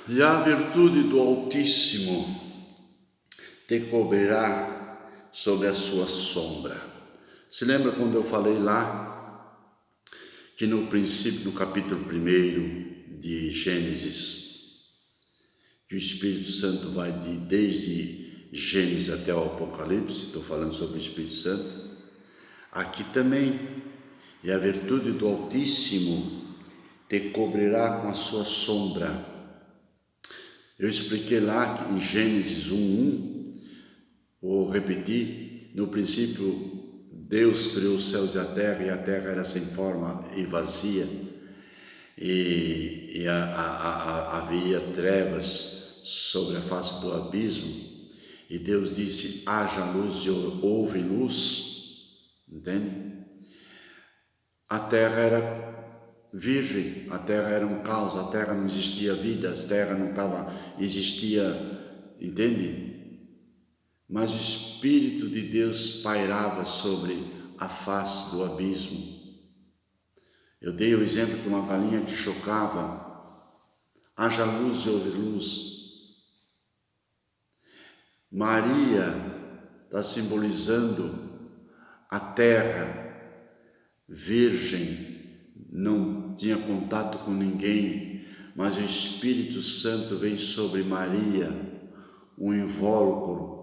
E a virtude do Altíssimo te cobrirá sobre a sua sombra. Se lembra quando eu falei lá que no princípio, no capítulo 1 de Gênesis, que o Espírito Santo vai desde Gênesis até o Apocalipse, estou falando sobre o Espírito Santo, aqui também, e a virtude do Altíssimo te cobrirá com a sua sombra. Eu expliquei lá em Gênesis 1:1, vou repetir, no princípio Deus criou os céus e a terra era sem forma e vazia, e havia trevas sobre a face do abismo, e Deus disse: haja luz, e houve luz, entende? A terra era virgem, a terra era um caos, a terra não existia vida, a terra não existia, entende? Mas o Espírito de Deus pairava sobre a face do abismo. Eu dei o exemplo de uma galinha que chocava: haja luz e houve luz. Maria está simbolizando a terra virgem, não tinha contato com ninguém, mas o Espírito Santo vem sobre Maria, um invólucro,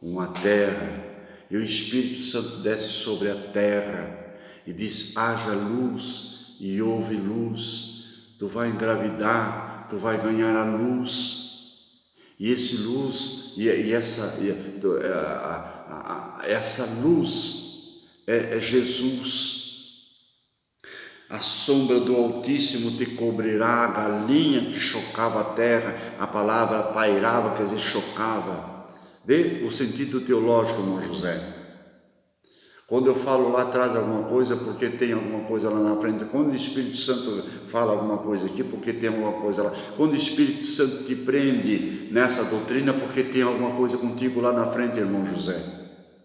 uma terra, e o Espírito Santo desce sobre a terra e diz: haja luz, e houve luz. Tu vai engravidar, tu vai ganhar a luz, e esse luz, essa luz é Jesus. A sombra do Altíssimo te cobrirá. A galinha que chocava a terra, a palavra pairava, quer dizer, chocava. Vê o sentido teológico, irmão José. Quando eu falo lá atrás alguma coisa, porque tem alguma coisa lá na frente. Quando o Espírito Santo fala alguma coisa aqui, porque tem alguma coisa lá. Quando o Espírito Santo te prende nessa doutrina, porque tem alguma coisa contigo lá na frente, irmão José.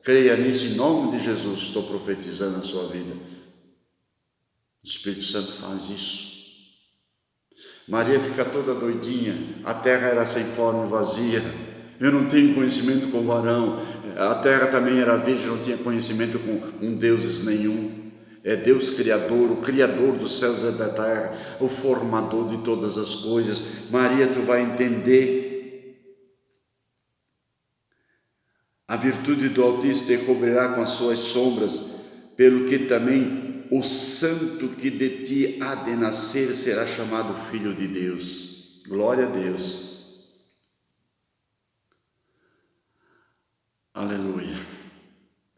Creia nisso em nome de Jesus. Estou profetizando a sua vida. O Espírito Santo faz isso. Maria fica toda doidinha. A terra era sem forma e vazia. Eu não tenho conhecimento com varão. A terra também era virgem, não tinha conhecimento com deuses nenhum. É Deus Criador, o Criador dos céus e da terra, o formador de todas as coisas. Maria, tu vai entender. A virtude do Altíssimo te cobrirá com as suas sombras, pelo que também o santo que de ti há de nascer será chamado Filho de Deus. Glória a Deus. Aleluia.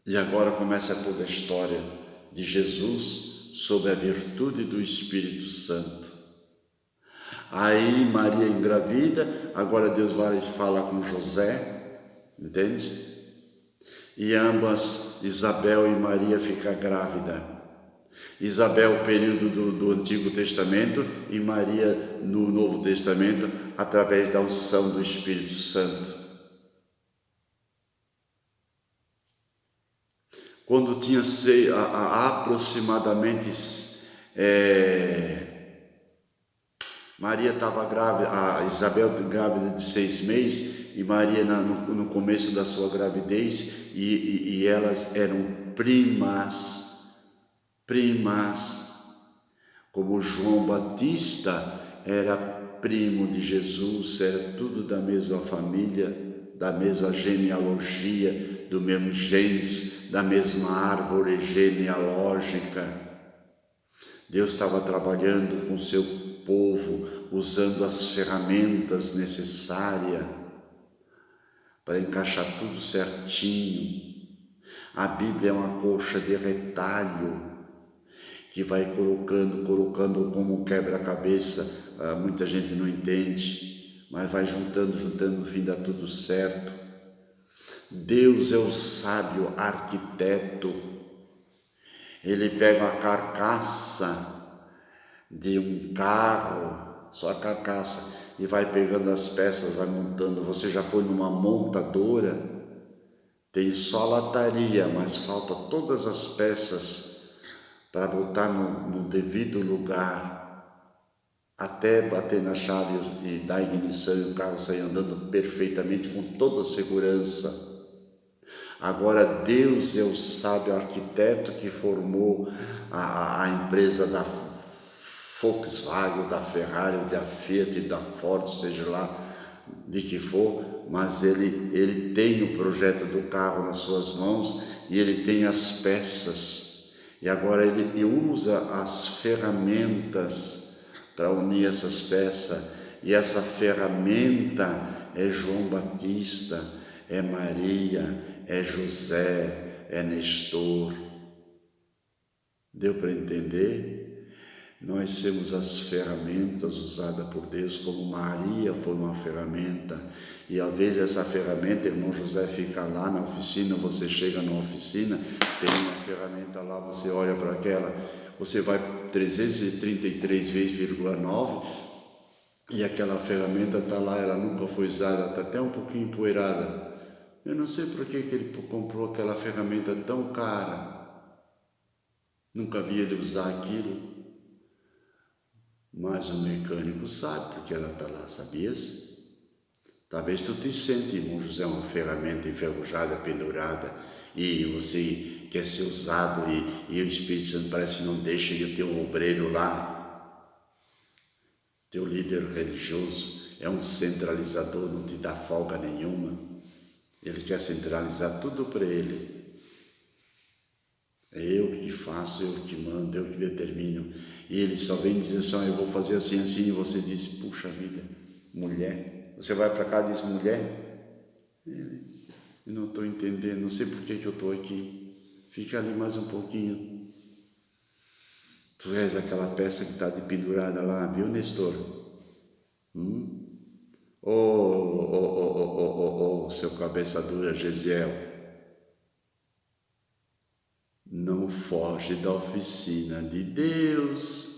E agora começa toda a história de Jesus sob a virtude do Espírito Santo. Aí Maria engravida, agora Deus vai falar com José, entende? E ambas, Isabel e Maria, ficam grávidas. Isabel, período do Antigo Testamento, e Maria no Novo Testamento, através da unção do Espírito Santo. Quando tinha aproximadamente Maria estava grávida, a Isabel grávida de 6 meses, e Maria no começo da sua gravidez, e elas eram primas, como João Batista era primo de Jesus, era tudo da mesma família, da mesma genealogia, do mesmo genes, da mesma árvore genealógica. Deus estava trabalhando com seu povo, usando as ferramentas necessárias para encaixar tudo certinho. A Bíblia é uma colcha de retalho que vai colocando como um quebra-cabeça. Muita gente não entende, mas vai juntando, no fim dá tudo certo. Deus é o sábio arquiteto. Ele pega a carcaça de um carro, só a carcaça, e vai pegando as peças, vai montando. Você já foi numa montadora? Tem só lataria, mas falta todas as peças para botar no devido lugar. até bater na chave e dar ignição e o carro sair andando perfeitamente, com toda a segurança. Agora Deus é o sábio arquiteto que formou a empresa da Volkswagen, da Ferrari, da Fiat, da Ford, seja lá de que for, mas ele tem o projeto do carro nas suas mãos e ele tem as peças. E agora ele usa as ferramentas para unir essas peças. E essa ferramenta é João Batista, é Maria, é José, é Nestor. Deu para entender? Nós temos as ferramentas usadas por Deus, como Maria foi uma ferramenta. E às vezes essa ferramenta, irmão José, fica lá na oficina, você chega na oficina, tem uma ferramenta lá, você olha para aquela, você vai 333,9 e aquela ferramenta está lá, ela nunca foi usada, está até um pouquinho empoeirada. Eu não sei por que ele comprou aquela ferramenta tão cara. Nunca vi ele usar aquilo. Mas o mecânico sabe porque ela está lá, sabias? Talvez tu te sente, irmão José, uma ferramenta enferrujada, pendurada, e você quer ser usado, e o Espírito Santo parece que não deixa, e o teu obreiro lá, teu líder religioso, é um centralizador, não te dá folga nenhuma. Ele quer centralizar tudo para ele. É eu que faço, eu que mando, eu que determino. E ele só vem dizer assim, eu vou fazer assim, assim, e você diz, puxa vida, mulher. Você vai para cá e diz, mulher? Eu não estou entendendo, não sei por que eu estou aqui. Fica ali mais um pouquinho. Tu és aquela peça que está de pendurada lá, viu, Nestor? Seu cabeça dura, Gesiel. Não foge da oficina de Deus.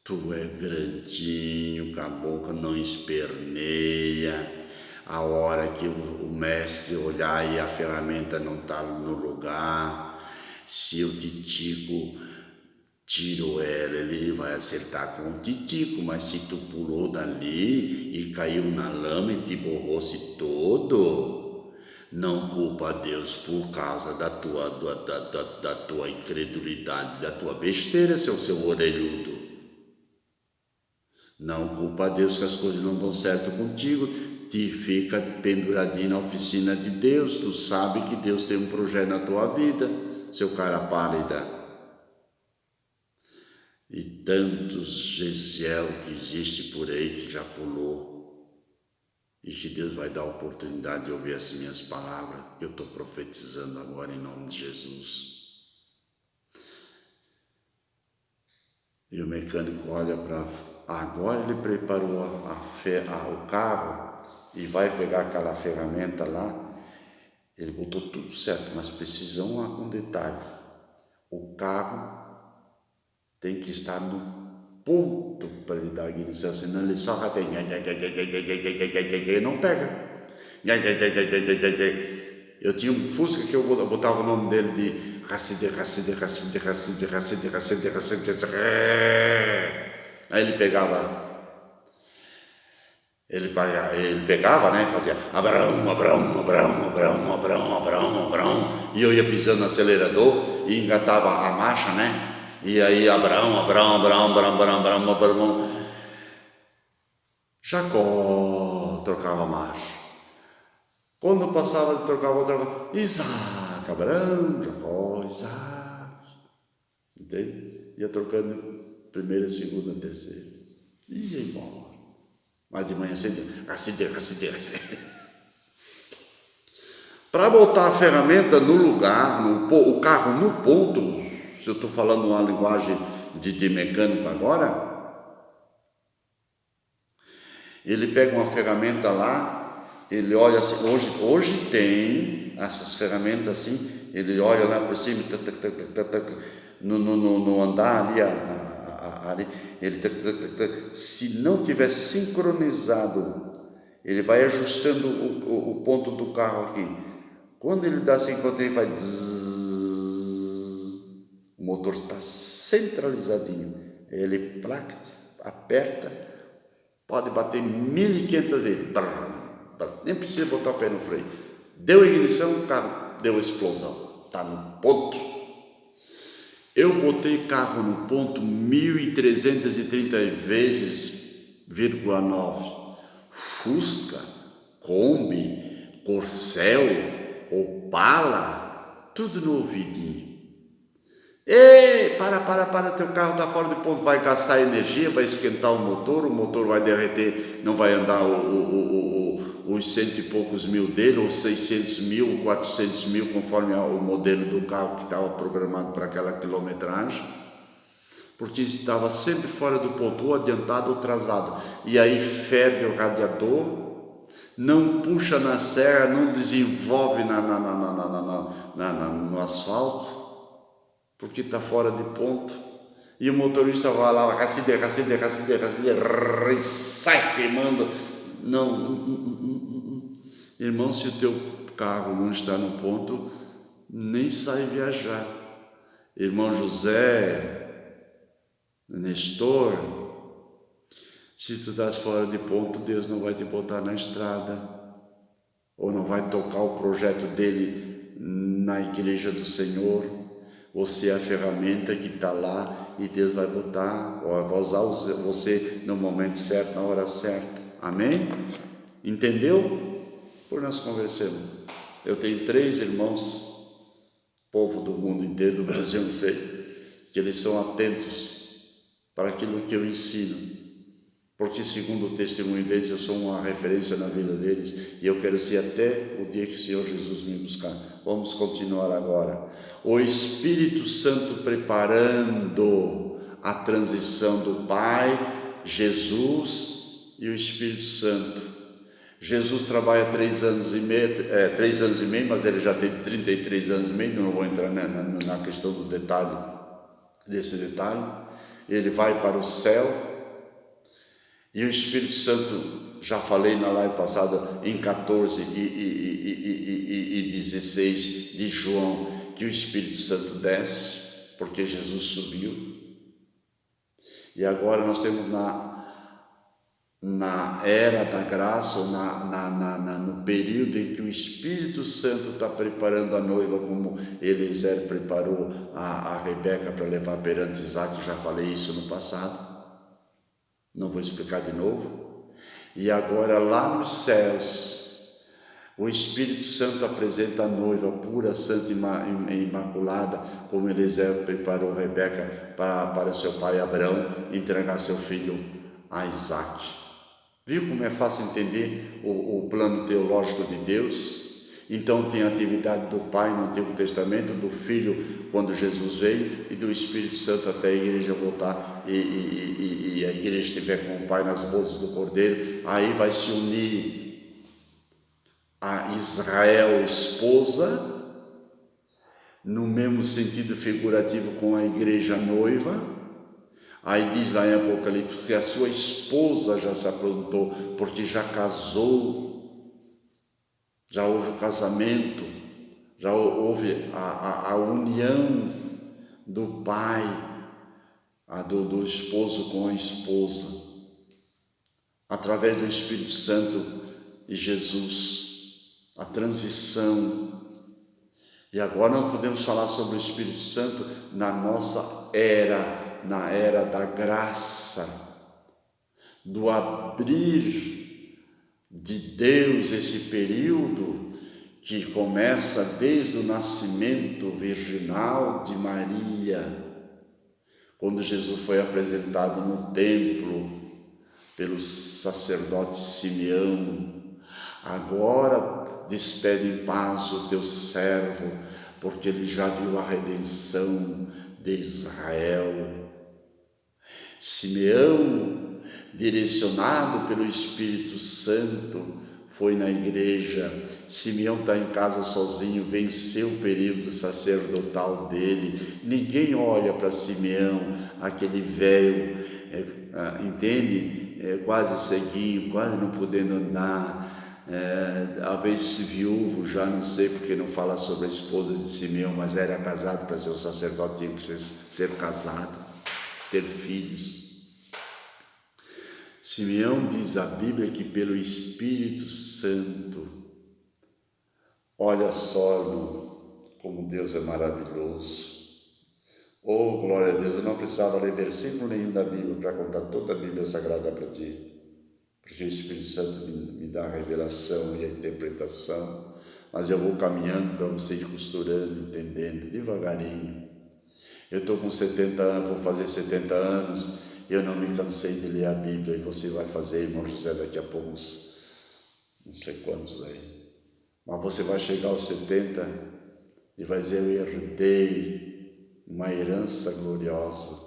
Tu é grandinho, com a boca não esperneia. A hora que o mestre olhar e a ferramenta não está no lugar, se o titico tirou ela, ele vai acertar com o titico, mas se tu pulou dali e caiu na lama e te borrou-se todo, não culpa Deus por causa da tua incredulidade, da tua besteira, seu orelhudo. Não culpa Deus que as coisas não dão certo contigo, te fica penduradinho na oficina de Deus, tu sabe que Deus tem um projeto na tua vida, seu cara pálida. E tantos Gesiel que existe por aí que já pulou, e que Deus vai dar a oportunidade de ouvir as minhas palavras, que eu estou profetizando agora em nome de Jesus. E o mecânico olha para... Agora ele preparou o carro e vai pegar aquela ferramenta lá. Ele botou tudo certo, mas precisa um detalhe. O carro tem que estar no ponto para ele dar a ignição, senão ele só tem... não pega. Eu tinha um Fusca que eu botava o nome dele de Racide. Aí ele pegava, né, fazia Abraão, e eu ia pisando no acelerador e engatava a marcha, né, e aí Abraão, Jacó trocava a marcha. Quando passava, ele trocava outra, Isaac, Abraão, Jacó, Isaac, entende? Ia trocando primeira, segunda, terceira, e ia embora. Mas de manhã cedo, Racide. Para botar a ferramenta no lugar, o carro no ponto, se eu estou falando uma linguagem de mecânico agora, ele pega uma ferramenta lá, ele olha assim, hoje tem essas ferramentas assim, ele olha lá por cima, no andar ali, ele, se não tiver sincronizado, ele vai ajustando o ponto do carro aqui. Quando ele dá sincronia, ele vai o motor está centralizadinho, ele aperta, pode bater 1.500 vezes, nem precisa botar o pé no freio. Deu ignição, o carro deu explosão, está no ponto. Eu botei carro no ponto 1.330 vezes, 9. Fusca, Kombi, Corcel, Opala, tudo no ouvidinho. Ei, para, teu carro está fora de ponto, vai gastar energia, vai esquentar o motor vai derreter, não vai andar os 100 e poucos mil dele, ou 600 mil, 400 mil, conforme o modelo do carro que estava programado para aquela quilometragem, porque estava sempre fora do ponto, ou adiantado ou atrasado, e aí ferve o radiador, não puxa na serra, não desenvolve no asfalto, porque está fora de ponto, e o motorista vai lá, racide, e sai queimando. Não, irmão, se o teu carro não está no ponto, nem sai viajar. Irmão José, Nestor, se tu estás fora de ponto, Deus não vai te botar na estrada, ou não vai tocar o projeto dele na igreja do Senhor. Você é a ferramenta que está lá e Deus vai botar, ou vai usar você no momento certo, na hora certa. Amém? Entendeu? Por nós conversemos. Eu tenho 3 irmãos, povo do mundo inteiro, do Brasil, não sei, que eles são atentos para aquilo que eu ensino, porque segundo o testemunho deles, eu sou uma referência na vida deles, e eu quero ser até o dia que o Senhor Jesus me buscar. Vamos continuar agora. O Espírito Santo preparando a transição do Pai, Jesus e o Espírito Santo. Jesus trabalha 3 anos e meio, mas ele já teve 33 anos e meio, não vou entrar na questão do detalhe, desse detalhe. Ele vai para o céu, e o Espírito Santo, já falei na live passada, em 14 e 16 de João, que o Espírito Santo desce, porque Jesus subiu. E agora nós temos na era da graça, ou no período em que o Espírito Santo está preparando a noiva, como Eliezer preparou a Rebeca para levar perante Isaac. Já falei isso no passado, não vou explicar de novo. E agora lá nos céus, o Espírito Santo apresenta a noiva pura, santa e imaculada, como Eliezer preparou Rebeca para seu pai Abraão entregar seu filho a Isaac. Viu como é fácil entender o plano teológico de Deus? Então tem a atividade do Pai no Antigo Testamento, do Filho quando Jesus veio, e do Espírito Santo até a igreja voltar e a igreja estiver com o Pai nas bodas do Cordeiro. Aí vai se unir a Israel esposa, no mesmo sentido figurativo com a igreja noiva. Aí diz lá em Apocalipse que a sua esposa já se aprontou, porque já casou, já houve o casamento, já houve a união do pai, do esposo com a esposa, através do Espírito Santo e Jesus. A transição. E agora nós podemos falar sobre o Espírito Santo na nossa era, na era da graça, do abrir de Deus, esse período que começa desde o nascimento virginal de Maria, quando Jesus foi apresentado no templo pelo sacerdote Simeão. Agora despede em paz o teu servo, porque ele já viu a redenção de Israel. Simeão, direcionado pelo Espírito Santo, foi na igreja. Simeão está em casa sozinho, venceu o período sacerdotal dele. Ninguém olha para Simeão, aquele velho, entende? Quase ceguinho, quase não podendo andar. Talvez viúvo, já não sei porque não fala sobre a esposa de Simeão, mas era casado. Para ser o sacerdote tinha que ser casado, ter filhos. Simeão diz a Bíblia que pelo Espírito Santo, olha só, irmão, como Deus é maravilhoso. Oh, glória a Deus, eu não precisava ler versículo nenhum da Bíblia para contar toda a Bíblia Sagrada para ti, porque o Espírito Santo me dá a revelação e a interpretação, mas eu vou caminhando para você ir costurando, entendendo, devagarinho. Eu estou com 70 anos, vou fazer 70 anos, eu não me cansei de ler a Bíblia, e você vai fazer, irmão José, daqui a pouco uns, não sei quantos aí, mas você vai chegar aos 70 e vai dizer, eu herdei uma herança gloriosa,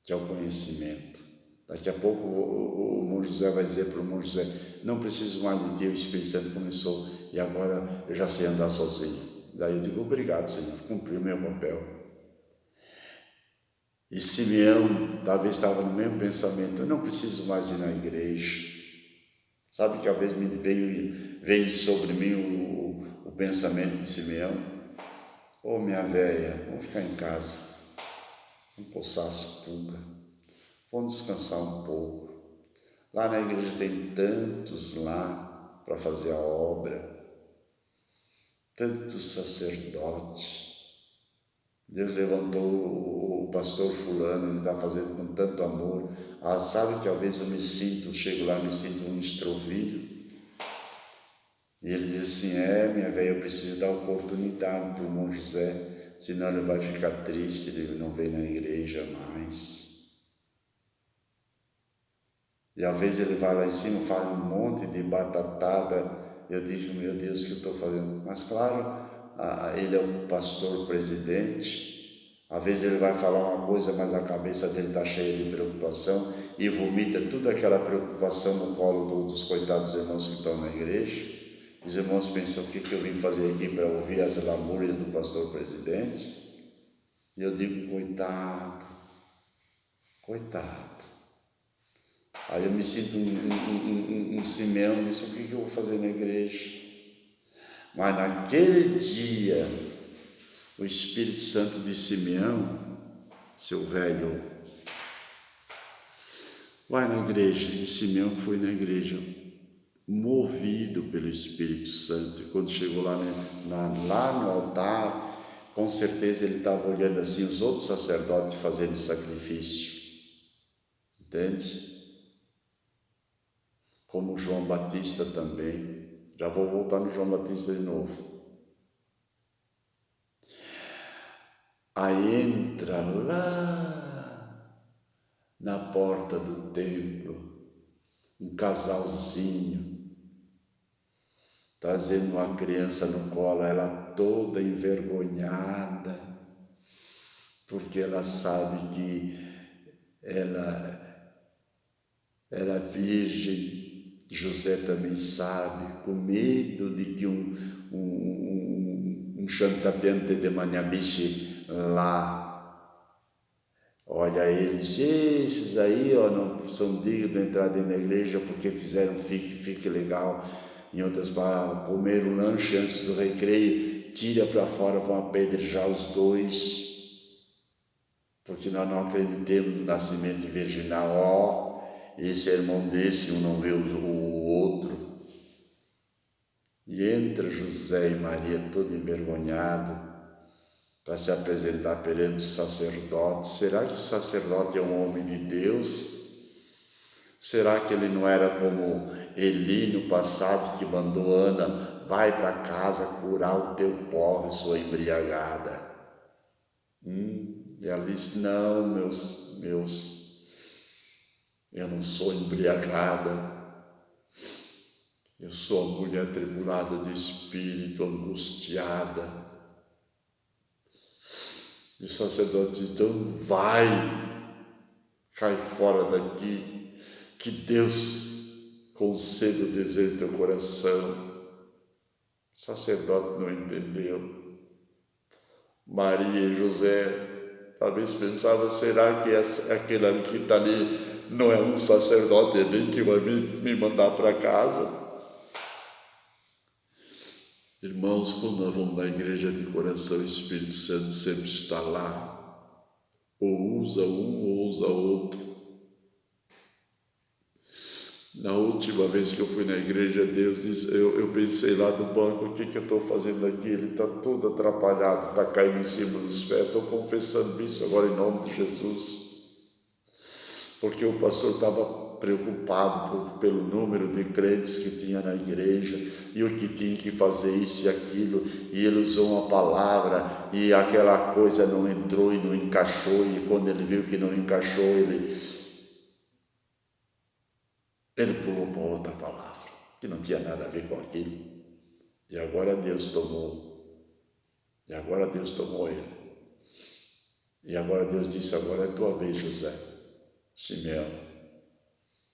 que é o conhecimento. Daqui a pouco o irmão José vai dizer para o irmão José, não preciso mais de ti, o Espírito Santo começou, e agora eu já sei andar sozinho. Daí eu digo, obrigado, Senhor, cumpri o meu papel. E Simeão talvez estava no mesmo pensamento, eu não preciso mais ir na igreja. Sabe que às vezes veio sobre mim o pensamento de Simeão? Ô minha velha, vamos ficar em casa, vamos coçar as pulgas, vamos descansar um pouco. Lá na igreja tem tantos lá para fazer a obra, tantos sacerdotes. Deus levantou o pastor fulano, ele está fazendo com tanto amor. Sabe que às vezes eu chego lá, me sinto um estrovilho. E ele diz assim, minha velha, eu preciso dar oportunidade para o irmão José, senão ele vai ficar triste, ele não vem na igreja mais. E às vezes ele vai lá em cima, faz um monte de batatada, eu digo, meu Deus, o que eu estou fazendo? Mas claro, ele é o pastor presidente, às vezes ele vai falar uma coisa, mas a cabeça dele está cheia de preocupação e vomita toda aquela preocupação no colo dos coitados irmãos que estão na igreja. Os irmãos pensam, o que eu vim fazer aqui para ouvir as lamúrias do pastor presidente? E eu digo, coitado. Aí eu me sinto um Simeão, disse, o que eu vou fazer na igreja? Mas naquele dia, o Espírito Santo de Simeão, seu velho, vai na igreja. E Simeão foi na igreja, movido pelo Espírito Santo. E quando chegou lá no altar, com certeza ele estava olhando assim os outros sacerdotes fazendo sacrifício. Entende? Como João Batista também. Já vou voltar no João Batista de novo. Aí entra lá na porta do templo um casalzinho, trazendo uma criança no colo, ela toda envergonhada, porque ela sabe que ela era virgem. José também sabe, com medo de que um chantapiante de Maniabiche lá, olha eles, esses aí não são dignos de entrar dentro da igreja porque fizeram fique legal. Em outras palavras, comeram o lanche antes do recreio, tira para fora, vão apedrejar os dois, porque nós não acreditamos no nascimento virginal. Esse é irmão desse, um não vê o outro. E entra José e Maria todo envergonhado para se apresentar perante o sacerdote. Será que o sacerdote é um homem de Deus? Será que ele não era como Eli no passado, que mandou Ana, vai para casa curar o teu povo, sua embriagada? E ela disse, não, meus, eu não sou embriagada, eu sou a mulher atribulada de espírito, angustiada. E o sacerdote diz, então vai, cai fora daqui, que Deus conceda o desejo do teu coração. O sacerdote não entendeu. Maria e José talvez pensavam, será que aquele ali que está ali não é um sacerdote nem que vai me mandar para casa? Irmãos, quando nós vamos na igreja de coração, o Espírito Santo sempre está lá. Ou usa um ou usa outro. Na última vez que eu fui na igreja, Deus disse, eu pensei lá no banco, o que eu estou fazendo aqui? Ele está todo atrapalhado, está caindo em cima dos pés. Estou confessando isso agora em nome de Jesus. Porque o pastor estava preocupado pelo número de crentes que tinha na igreja e o que tinha que fazer isso e aquilo, e ele usou uma palavra e aquela coisa não entrou e não encaixou, e quando ele viu que não encaixou, ele pulou para outra palavra, que não tinha nada a ver com aquilo, e agora Deus tomou ele, e agora Deus disse, agora é tua vez, José, Simeão,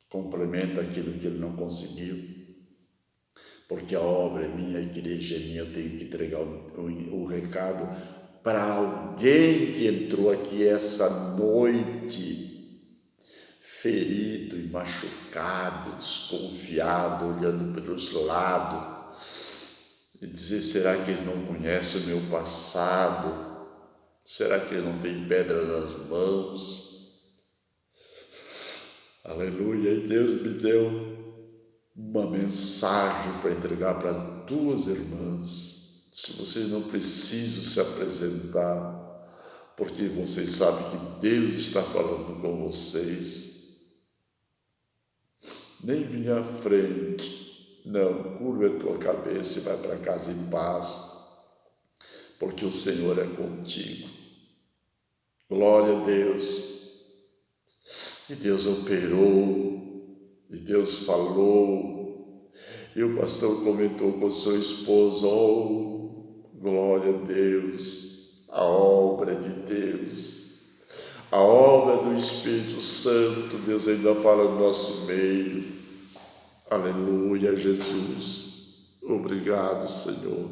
complementa aquilo que ele não conseguiu, porque a obra é minha, a igreja é minha, eu tenho que entregar o recado para alguém que entrou aqui essa noite, ferido e machucado, desconfiado, olhando pelos lados, e dizer, será que eles não conhecem o meu passado? Será que eles não têm pedra nas mãos? Aleluia, e Deus me deu uma mensagem para entregar para as duas irmãs. Se vocês não precisam se apresentar, porque vocês sabem que Deus está falando com vocês, nem vim à frente, não, curva a tua cabeça e vai para casa em paz, porque o Senhor é contigo. Glória a Deus. E Deus operou, e Deus falou, e o pastor comentou com sua esposa, glória a Deus, a obra de Deus, a obra do Espírito Santo, Deus ainda fala no nosso meio, aleluia, Jesus, obrigado, Senhor.